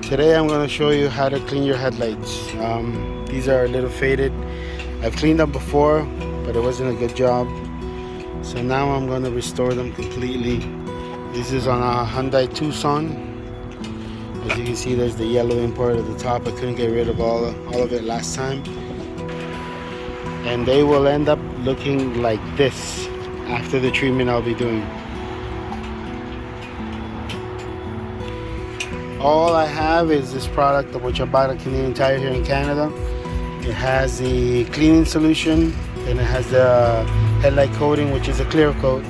Today I'm going to show you how to clean your headlights. These are a little faded. I've cleaned them before, but it wasn't a good job. So now I'm going to restore them completely. This is on a Hyundai Tucson. As you can see, there's the yellowing part at the top. I couldn't get rid of all of it last time. And they will end up looking like this after the treatment I'll be doing. All I have is this product, which I bought at Canadian Tire here in Canada. It has the cleaning solution, and it has the headlight coating, which is a clear coat.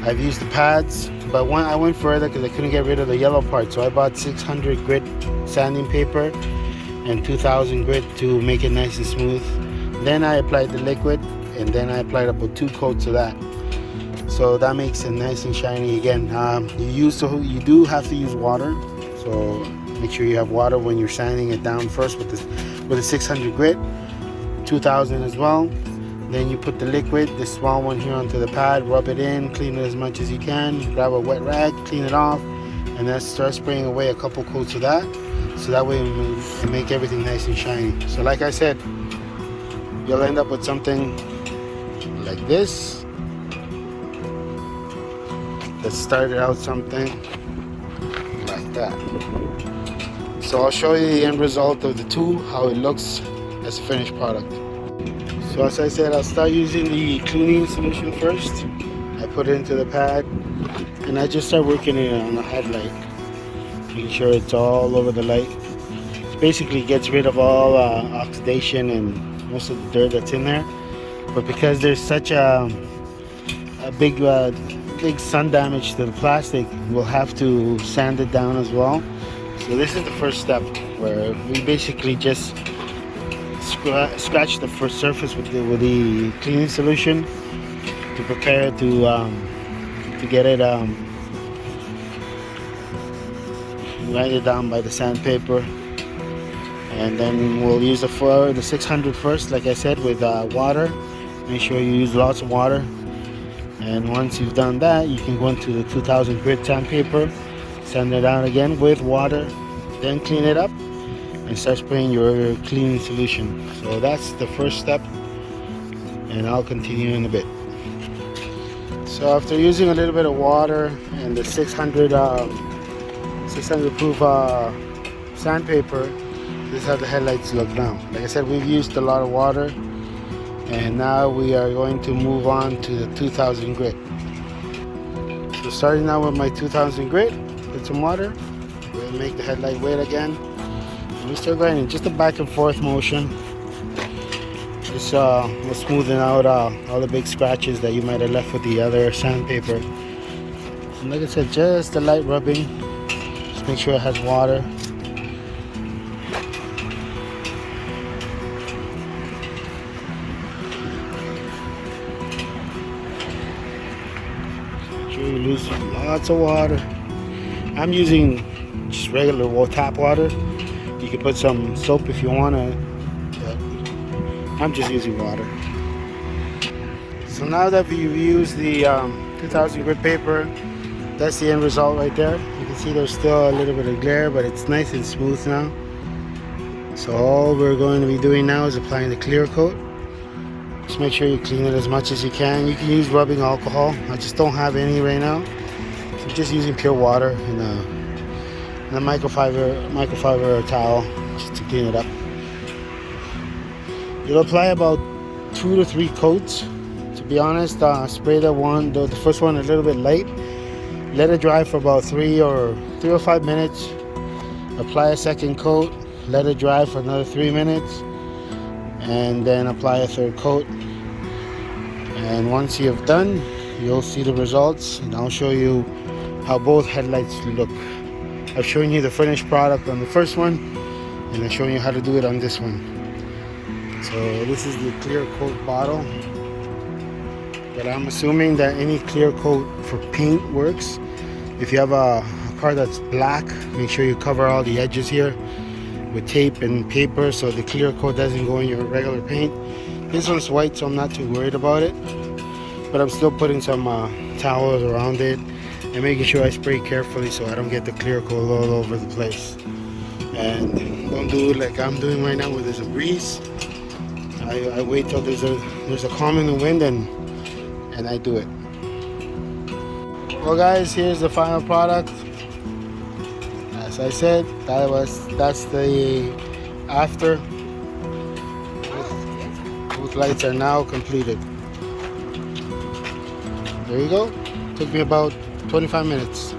I've used the pads, but I went further because I couldn't get rid of the yellow part. So I bought 600 grit sanding paper and 2000 grit to make it nice and smooth. Then I applied the liquid, and then I applied about 2 coats of that. So that makes it nice and shiny again. You do have to use water. So make sure you have water when you're sanding it down first with the 600 grit, 2000 as well. Then you put the liquid, the small one here, onto the pad, rub it in, clean it as much as you can, grab a wet rag, clean it off, and then start spraying away a couple coats of that. So that way it can make everything nice and shiny. So like I said, you'll end up with something like this. That started out something like that. So I'll show you the end result of the two, how it looks as a finished product. So as I said, I'll start using the cleaning solution first. I put it into the pad, and I just start working it on the headlight, making sure it's all over the light. It basically gets rid of all oxidation and most of the dirt that's in there. But because there's such a big sun damage to the plastic, we'll have to sand it down as well. So this is the first step, where we basically just scratch the first surface with the cleaning solution to prepare it to get it grinded down by the sandpaper. And then we'll use the 600 first, like I said, with water. Make sure you use lots of water. And once you've done that, you can go into the 2000 grit sandpaper, sand it down again with water, then clean it up and start spraying your cleaning solution. So that's the first step, and I'll continue in a bit. So after using a little bit of water and the 600 proof sandpaper, this is how the headlights look now. Like I said, we've used a lot of water, and now we are going to move on to the 2000 grit. So starting now with my 2000 grit, with some water, we'll make the headlight wet again. And we start grinding, just a back and forth motion. Just we'll smoothen out all the big scratches that you might have left with the other sandpaper. And like I said, just a light rubbing. Just make sure it has water. You lose lots of water. I'm using just regular tap water. You can put some soap if you want to, but I'm just using water. So now that we've used the 2000 grit paper, that's the end result right there. You can see there's still a little bit of glare, but it's nice and smooth now. So all we're going to be doing now is applying the clear coat. Just make sure you clean it as much as you can. You can use rubbing alcohol. I just don't have any right now. So I'm just using pure water and a microfiber towel just to clean it up. You'll apply about 2 to 3 coats. To be honest, spray the first one a little bit light. Let it dry for about 3 or 5 minutes. Apply a second coat. Let it dry for another 3 minutes. And then apply a third coat. And once you have done, you'll see the results, and I'll show you how both headlights look. I've shown you the finished product on the first one, and I'm showing you how to do it on this one. So this is the clear coat bottle, but I'm assuming that any clear coat for paint works. If you have a car that's black, make sure you cover all the edges here with tape and paper so the clear coat doesn't go in your regular paint. This one's white, so I'm not too worried about it, but I'm still putting some towels around it and making sure I spray carefully so I don't get the clear coat all over the place. and don't do it like I'm doing right now where there's a breeze. I wait till there's a calm in the wind and I do it. Well guys, here's the final product. As I said, that's the after. Both lights are now completed. There you go. Took me about 25 minutes.